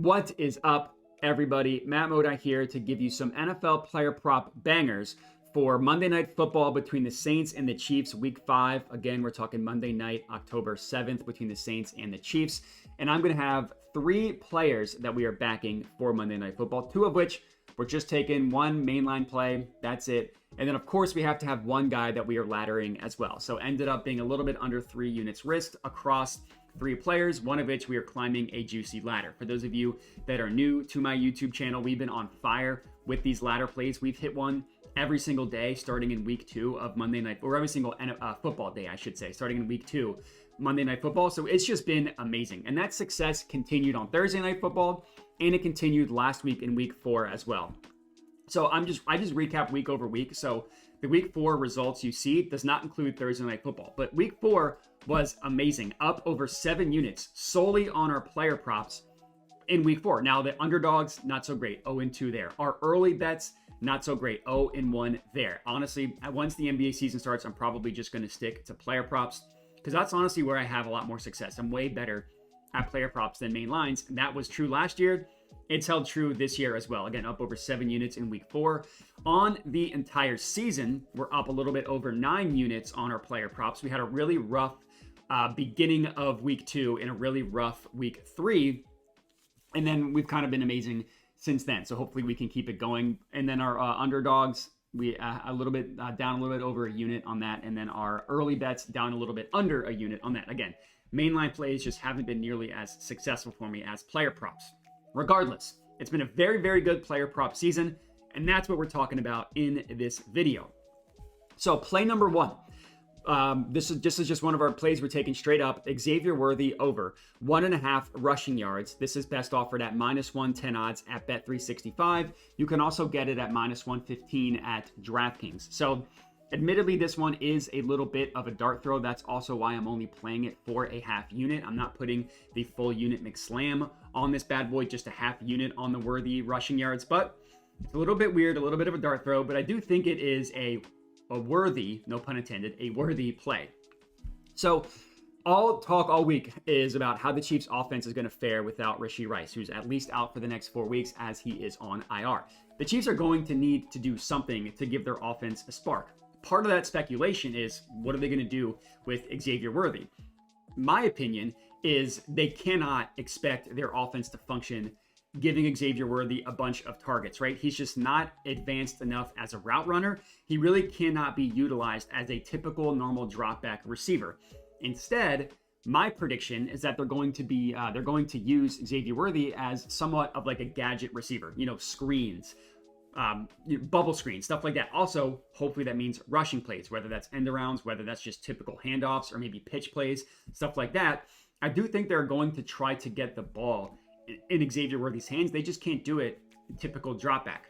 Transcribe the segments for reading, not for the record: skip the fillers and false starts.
What is up, everybody? Matt Modi here to give you some NFL player prop bangers for Monday Night Football between the Saints and the Chiefs, Week 5. Again, we're talking Monday night, October 7th, between the Saints and the Chiefs. And I'm going to have 3 players that we are backing for Monday Night Football, 2 of which we're just taking one mainline play. That's it. And then, of course, we have to have one guy that we are laddering as well. So ended up being a little bit under 3 units risked across 3 players, one of which we are climbing a juicy ladder. For those of you that are new to my YouTube channel, we've been on fire with these ladder plays. We've hit one every single day starting in week 2 of Monday Night, or every single football day, I should say, starting in week 2, Monday Night Football. So it's just been amazing. And that success continued on Thursday Night Football, and it continued last week in week 4 as well. So I just recap week over week. So the week 4 results you see does not include Thursday Night Football, but week 4 was amazing, up over 7 units solely on our player props in week 4. Now the underdogs, not so great, 0-2 there. Our early bets, not so great, 0-1 there. Honestly, once the NBA season starts, I'm probably just going to stick to player props because that's honestly where I have a lot more success. I'm way better at player props than main lines, and that was true last year. It's held true this year as well. Again, up over 7 units in week 4. On the entire season, we're up a little bit over 9 units on our player props. We had a really rough beginning of week 2 and a really rough week 3. And then we've kind of been amazing since then. So hopefully we can keep it going. And then our underdogs, we a little bit down a little bit over a unit on that. And then our early bets down a little bit under a unit on that. Again, mainline plays just haven't been nearly as successful for me as player props. Regardless, it's been a very, very good player prop season, and that's what we're talking about in this video. So play number 1. This is just one of our plays we're taking straight up. Xavier Worthy over 1.5 rushing yards. This is best offered at -110 odds at Bet365. You can also get it at -115 at DraftKings. So admittedly, this one is a little bit of a dart throw. That's also why I'm only playing it for a half unit. I'm not putting the full unit McSlam on this bad boy, just a half unit on the Worthy rushing yards. But it's a little bit weird, a little bit of a dart throw, but I do think it is a worthy, no pun intended, a worthy play. So all talk all week is about how the Chiefs offense is going to fare without Rashee Rice, who's at least out for the next 4 weeks as he is on IR. The Chiefs are going to need to do something to give their offense a spark. Part of that speculation is, what are they going to do with Xavier Worthy? My opinion is they cannot expect their offense to function giving Xavier Worthy a bunch of targets, right? He's just not advanced enough as a route runner. He really cannot be utilized as a typical normal drop back receiver. Instead, my prediction is that they're going to use Xavier Worthy as somewhat of like a gadget receiver, screens, bubble screens, stuff like that. Also, hopefully that means rushing plays, whether that's end arounds, whether that's just typical handoffs or maybe pitch plays, stuff like that. I do think they're going to try to get the ball in Xavier Worthy's hands. They just can't do it in typical drop back.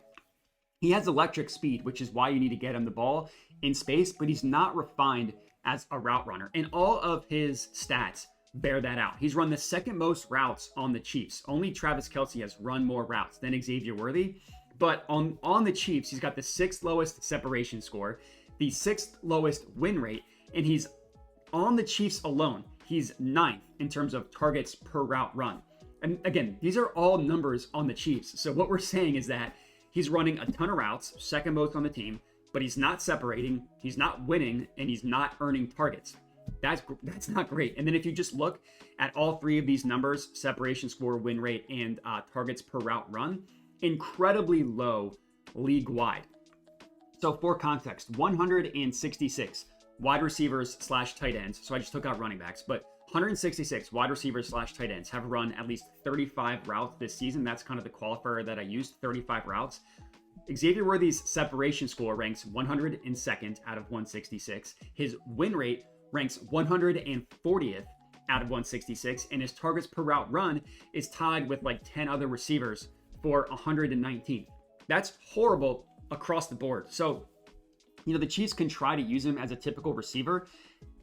He has electric speed, which is why you need to get him the ball in space, but he's not refined as a route runner. And all of his stats bear that out. He's run the second most routes on the Chiefs. Only Travis Kelce has run more routes than Xavier Worthy. But on the Chiefs, he's got the 6th lowest separation score, the 6th lowest win rate, and he's on the Chiefs alone. He's 9th in terms of targets per route run. And again, these are all numbers on the Chiefs. So what we're saying is that he's running a ton of routes, 2nd most on the team, but he's not separating, he's not winning, and he's not earning targets. That's not great. And then if you just look at all 3 of these numbers, separation score, win rate, and targets per route run, incredibly low league-wide. So for context, 166 wide receivers / tight ends. So I just took out running backs, but 166 wide receivers / tight ends have run at least 35 routes this season. That's kind of the qualifier that I used, 35 routes. Xavier Worthy's separation score ranks 102nd out of 166. His win rate ranks 140th out of 166. And his targets per route run is tied with like 10 other receivers for 119th. That's horrible across the board. So, the Chiefs can try to use him as a typical receiver.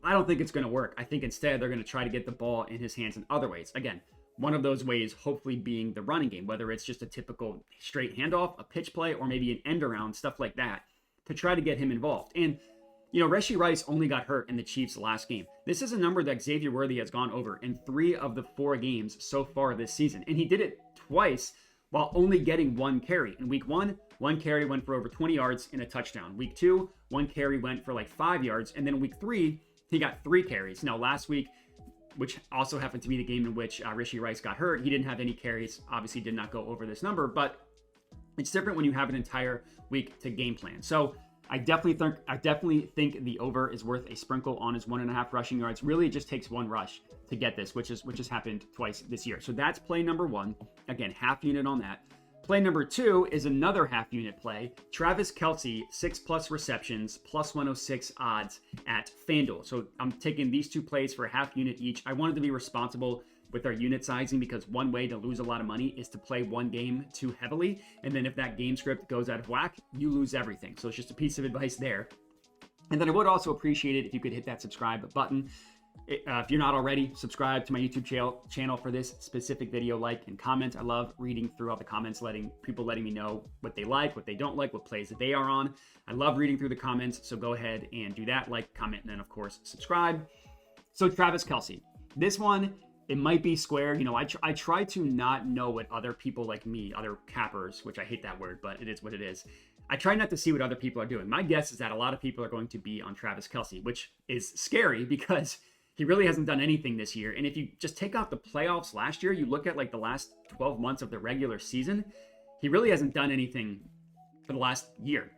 I don't think it's going to work. I think instead they're going to try to get the ball in his hands in other ways. Again, one of those ways hopefully being the running game, whether it's just a typical straight handoff, a pitch play, or maybe an end around, stuff like that, to try to get him involved. And Rashee Rice only got hurt in the Chiefs' last game. This is a number that Xavier Worthy has gone over in 3 of the 4 games so far this season. And he did it twice while only getting 1 carry. In week 1, 1 carry went for over 20 yards and a touchdown. Week 2, 1 carry went for like 5 yards. And then week 3, he got 3 carries. Now, last week, which also happened to be the game in which Rashee Rice got hurt, he didn't have any carries. Obviously did not go over this number, but it's different when you have an entire week to game plan. So I definitely think the over is worth a sprinkle on his 1.5 rushing yards. Really, it just takes 1 rush to get this, which has happened twice this year. So that's play number 1. Again, half unit on that. Play number 2 is another half unit play. Travis Kelce, 6+ receptions, plus 106 odds at FanDuel. So I'm taking these 2 plays for a half unit each. I wanted to be responsible with our unit sizing because one way to lose a lot of money is to play one game too heavily. And then if that game script goes out of whack, you lose everything. So it's just a piece of advice there. And then I would also appreciate it if you could hit that subscribe button. If you're not already, subscribe to my YouTube channel for this specific video, like and comment. I love reading through all the comments, letting me know what they like, what they don't like, what plays that they are on. I love reading through the comments, so go ahead and do that, like, comment, and then of course, subscribe. So Travis Kelce, this one, it might be square. I try to not know what other people like me, other cappers, which I hate that word, but it is what it is. I try not to see what other people are doing. My guess is that a lot of people are going to be on Travis Kelce, which is scary because he really hasn't done anything this year. And if you just take out the playoffs last year, you look at like the last 12 months of the regular season, he really hasn't done anything for the last year.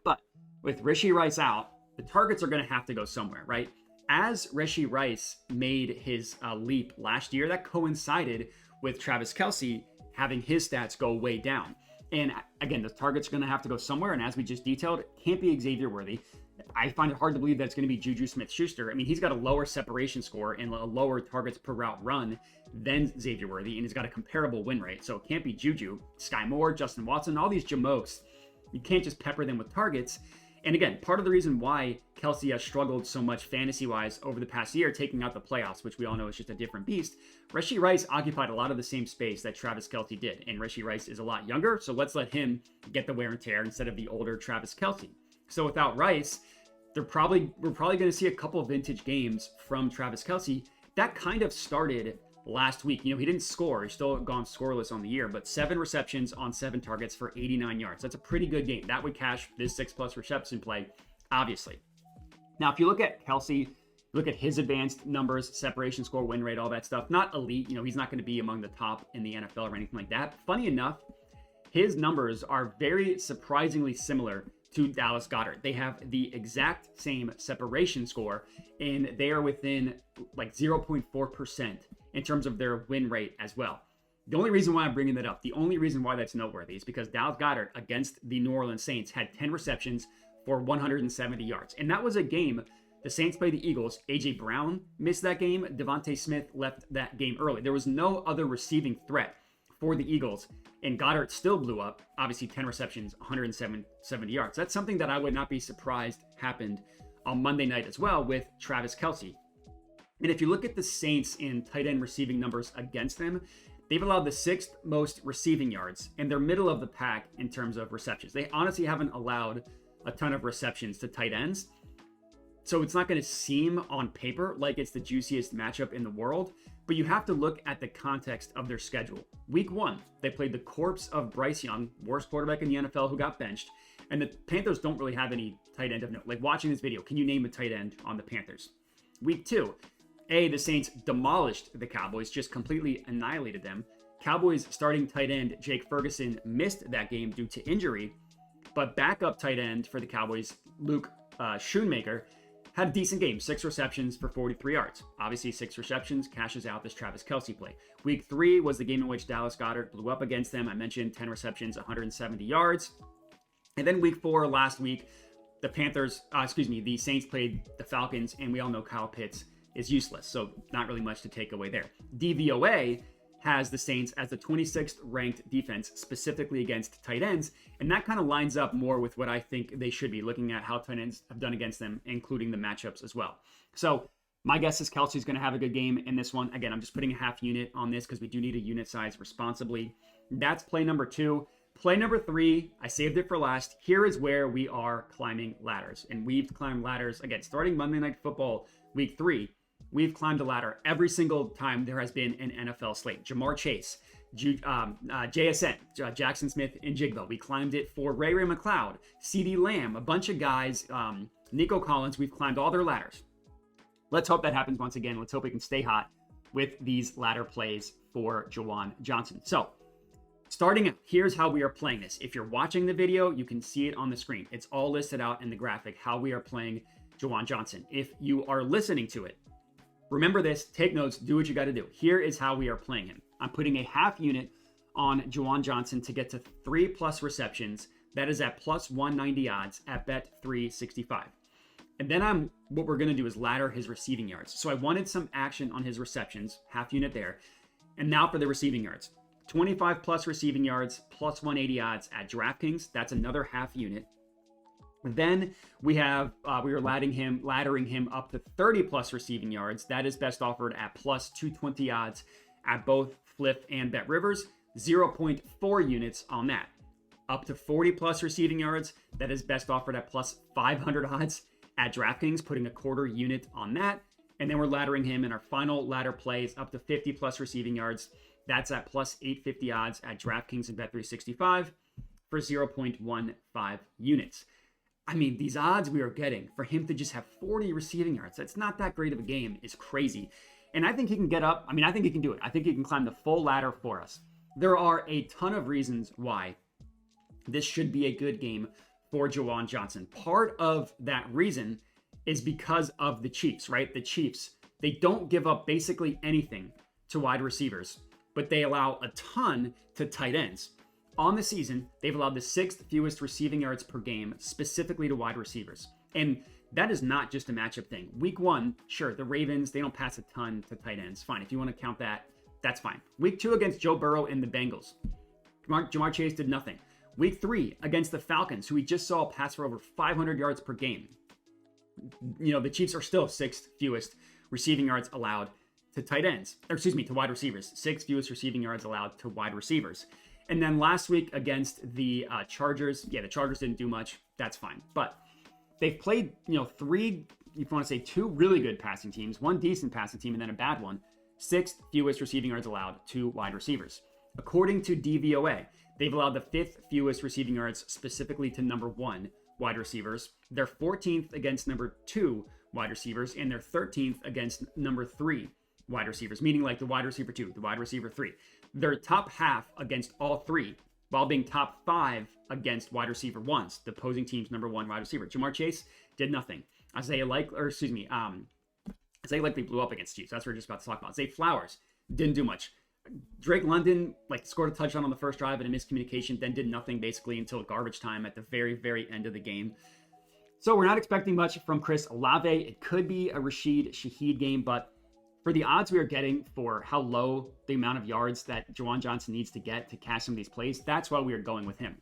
But with Rashee Rice out, the targets are going to have to go somewhere, right? As Rashee Rice made his leap last year, that coincided with Travis Kelce having his stats go way down. And again, the target's going to have to go somewhere. And as we just detailed, it can't be Xavier Worthy. I find it hard to believe that it's going to be Juju Smith-Schuster. I mean, he's got a lower separation score and a lower targets per route run than Xavier Worthy, and he's got a comparable win rate. So it can't be Juju, Sky Moore, Justin Watson, all these Jamokes. You can't just pepper them with targets. And again, part of the reason why Kelce has struggled so much fantasy-wise over the past year, taking out the playoffs, which we all know is just a different beast, Rashee Rice occupied a lot of the same space that Travis Kelce did. And Rashee Rice is a lot younger, so let's let him get the wear and tear instead of the older Travis Kelce. So without Rice, we're probably going to see a couple of vintage games from Travis Kelce. That kind of started last week. He didn't score. He's still gone scoreless on the year, but 7 receptions on 7 targets for 89 yards. That's a pretty good game. That would cash this 6+ reception play, obviously. Now, if you look at Kelce, look at his advanced numbers, separation score, win rate, all that stuff, not elite. He's not going to be among the top in the NFL or anything like that. Funny enough, his numbers are very surprisingly similar to Dallas Goedert. They have the exact same separation score, and they are within like 0.4% in terms of their win rate as well. The only reason why I'm bringing that up, the only reason why that's noteworthy is because Dallas Goedert against the New Orleans Saints had 10 receptions for 170 yards. And that was a game the Saints played the Eagles. A.J. Brown missed that game. Devontae Smith left that game early. There was no other receiving threat for the Eagles, and Goddard still blew up. Obviously, 10 receptions, 170 yards. That's something that I would not be surprised happened on Monday night as well with Travis Kelce. And if you look at the Saints in tight end receiving numbers against them, they've allowed the 6th most receiving yards, and they're middle of the pack in terms of receptions. They honestly haven't allowed a ton of receptions to tight ends. So it's not going to seem on paper like it's the juiciest matchup in the world, but you have to look at the context of their schedule. Week 1, they played the corpse of Bryce Young, worst quarterback in the NFL, who got benched. And the Panthers don't really have any tight end of note. Like, watching this video, can you name a tight end on the Panthers? Week 2, the Saints demolished the Cowboys, just completely annihilated them. Cowboys starting tight end Jake Ferguson missed that game due to injury, but backup tight end for the Cowboys, Luke Schoonmaker, had a decent game, 6 receptions for 43 yards. Obviously, 6 receptions cashes out this Travis Kelce play. Week 3 was the game in which Dallas Goedert blew up against them. I mentioned 10 receptions, 170 yards. And then week 4, last week, the Saints played the Falcons, and we all know Kyle Pitts is useless. So not really much to take away there. DVOA has the Saints as the 26th ranked defense specifically against tight ends. And that kind of lines up more with what I think they should be looking at how tight ends have done against them, including the matchups as well. So my guess is Kelce's going to have a good game in this one. Again, I'm just putting a half unit on this because we do need a unit size responsibly. That's play number 2. Play number 3, I saved it for last. Here is where we are climbing ladders. And we've climbed ladders, again, starting Monday Night Football week 3. We've climbed a ladder every single time there has been an NFL slate. Jamar Chase, JSN, Jackson Smith, and Jigba. We climbed it for Ray McLeod, CeeDee Lamb, a bunch of guys, Nico Collins. We've climbed all their ladders. Let's hope that happens once again. Let's hope we can stay hot with these ladder plays for Jawan Johnson. So, starting out, here's how we are playing this. If you're watching the video, you can see it on the screen. It's all listed out in the graphic, how we are playing Jawan Johnson. If you are listening to it, remember this, take notes, do what you got to do. Here is how we are playing him. I'm putting a half unit on Jawan Johnson to get to 3+ receptions. That is at plus 190 odds at bet 365. And then what we're going to do is ladder his receiving yards. So I wanted some action on his receptions, half unit there. And now for the receiving yards. 25+ receiving yards, plus 180 odds at DraftKings. That's another half unit. Then we are laddering him up to 30+ receiving yards. That is best offered at plus 220 odds at both Flip and Bet Rivers. 0.4 units on that. Up to 40+ receiving yards. That is best offered at plus 500 odds at DraftKings, putting a quarter unit on that. And then we're laddering him in our final ladder plays up to 50+ receiving yards. That's at plus 850 odds at DraftKings and Bet365 for 0.15 units. I mean, these odds we are getting for him to just have 40 receiving yards, that's not that great of a game, is crazy. And I think he can get up. I mean, I think he can do it. I think he can climb the full ladder for us. There are a ton of reasons why this should be a good game for Jawan Johnson. Part of that reason is because of the Chiefs, right? The Chiefs, they don't give up basically anything to wide receivers, but they allow a ton to tight ends. On the season, they've allowed the 6th fewest receiving yards per game, specifically to wide receivers. And that is not just a matchup thing. Week 1, sure, the Ravens, they don't pass a ton to tight ends. Fine, if you want to count that, that's fine. Week 2 against Joe Burrow and the Bengals, Jamar Chase did nothing. Week 3 against the Falcons, who we just saw pass for over 500 yards per game. You know, the Chiefs are still 6th fewest receiving yards allowed to tight ends, to wide receivers. 6th fewest receiving yards allowed to wide receivers. And then last week against the Chargers, the Chargers didn't do much. That's fine. But they've played, 3, if you want to say 2 really good passing teams, 1 decent passing team, and then a bad one. 6th fewest receiving yards allowed to wide receivers. According to DVOA, they've allowed the 5th fewest receiving yards specifically to number 1 wide receivers. They're 14th against number 2 wide receivers, and they're 13th against number 3 wide receivers, meaning like the wide receiver 2, the wide receiver 3. They're top half against all 3, while being top 5 against wide receiver 1s, the opposing team's number 1 wide receiver. Jamar Chase did nothing. Isaiah Likely blew up against Chiefs. That's what we're just about to talk about. Zay Flowers didn't do much. Drake London scored a touchdown on the first drive and a miscommunication, then did nothing basically until garbage time at the very, very end of the game. So we're not expecting much from Chris Olave. It could be a Rashid Shaheed game, but for the odds we are getting for how low the amount of yards that Jawan Johnson needs to get to cash some of these plays, that's why we are going with him.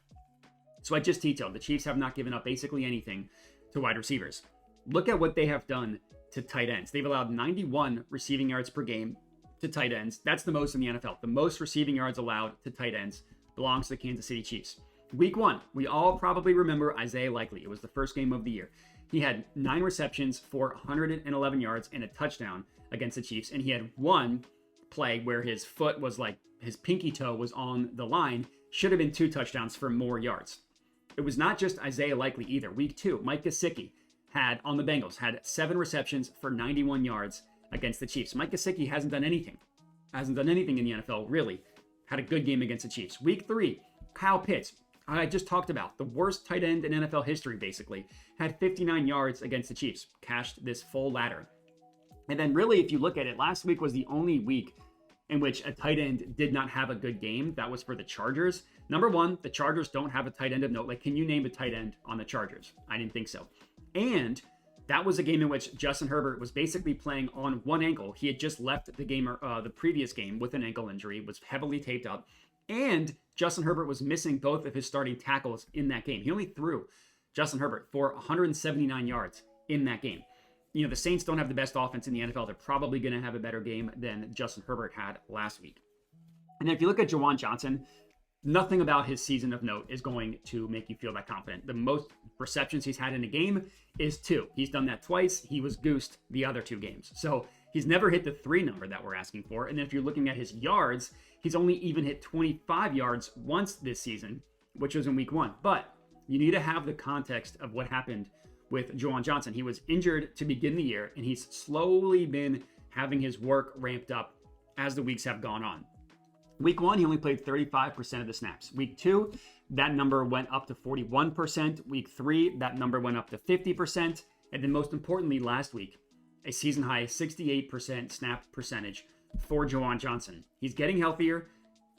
So I just detailed, the Chiefs have not given up basically anything to wide receivers. Look at what they have done to tight ends. They've allowed 91 receiving yards per game to tight ends. That's the most in the NFL. The most receiving yards allowed to tight ends belongs to the Kansas City Chiefs. Week 1, we all probably remember Isaiah Likely. It was the first game of the year. He had 9 receptions for 111 yards and a touchdown against the Chiefs. And he had 1 play where his foot was his pinky toe was on the line. Should have been 2 touchdowns for more yards. It was not just Isaiah Likely either. Week 2, Mike Gesicki on the Bengals, had 7 receptions for 91 yards against the Chiefs. Mike Gesicki hasn't done anything in the NFL, really. Had a good game against the Chiefs. Week 3, Kyle Pitts, I just talked about, the worst tight end in NFL history, basically, had 59 yards against the Chiefs, cashed this full ladder. And then really, if you look at it, last week was the only week in which a tight end did not have a good game. That was for the Chargers. Number 1, the Chargers don't have a tight end of note. Can you name a tight end on the Chargers? I didn't think so. And that was a game in which Justin Herbert was basically playing on one ankle. He had just left the game, the previous game, with an ankle injury, was heavily taped up. And Justin Herbert was missing both of his starting tackles in that game. He only threw Justin Herbert for 179 yards in that game. The Saints don't have the best offense in the NFL. They're probably going to have a better game than Justin Herbert had last week. And then if you look at Jawan Johnson, Nothing about his season of note is going to make you feel that confident. The most receptions he's had in a game is 2. He's done that twice. He was goosed the other 2 games. So he's never hit the 3 number that we're asking for. And then if you're looking at his yards, he's only even hit 25 yards once this season, which was in week 1. But you need to have the context of what happened with Jawan Johnson. He was injured to begin the year, and he's slowly been having his work ramped up as the weeks have gone on. Week 1, he only played 35% of the snaps. Week 2, that number went up to 41%. Week 3, that number went up to 50%. And then most importantly, last week, a season high 68% snap percentage for Jawan Johnson. He's getting healthier.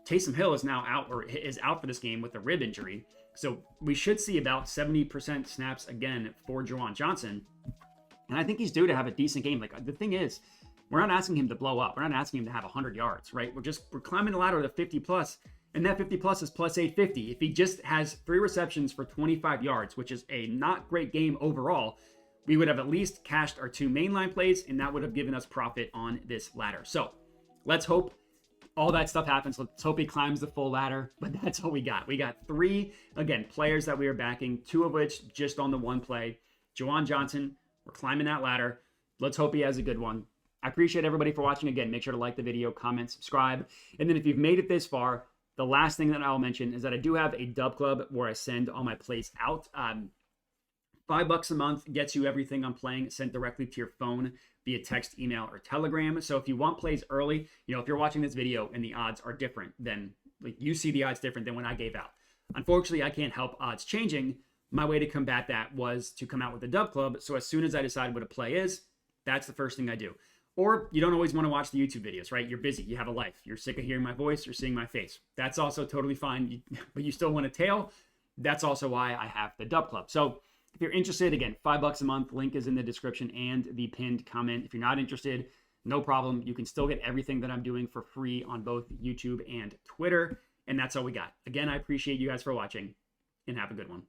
Taysom Hill is now out, or is out for this game with a rib injury. So we should see about 70% snaps again for Jawan Johnson. And I think he's due to have a decent game. Like, the thing is, we're not asking him to blow up. We're not asking him to have 100 yards, right? We're climbing the ladder to 50 plus, and that 50 plus is plus 850. If he just has 3 receptions for 25 yards, which is a not great game overall, we would have at least cashed our 2 mainline plays, and that would have given us profit on this ladder. So let's hope all that stuff happens. Let's hope he climbs the full ladder, but that's all we got. We got 3, again, players that we are backing, 2 of which just on the 1 play. Jawan Johnson, we're climbing that ladder. Let's hope he has a good one. I appreciate everybody for watching. Again, make sure to like the video, comment, subscribe. And then if you've made it this far, the last thing that I'll mention is that I do have a dub club where I send all my plays out. $5 a month gets you everything I'm playing sent directly to your phone via text, email, or Telegram. So if you want plays early, if you're watching this video and the odds are different than, like, you see the odds different than when I gave out. Unfortunately, I can't help odds changing. My way to combat that was to come out with a dub club. So as soon as I decide what a play is, that's the first thing I do. Or you don't always want to watch the YouTube videos, right? You're busy. You have a life. You're sick of hearing my voice. You're seeing my face. That's also totally fine. But you still want a tail. That's also why I have the dub club. So if you're interested, again, $5 a month. Link is in the description and the pinned comment. If you're not interested, no problem. You can still get everything that I'm doing for free on both YouTube and Twitter. And that's all we got. Again, I appreciate you guys for watching, and have a good one.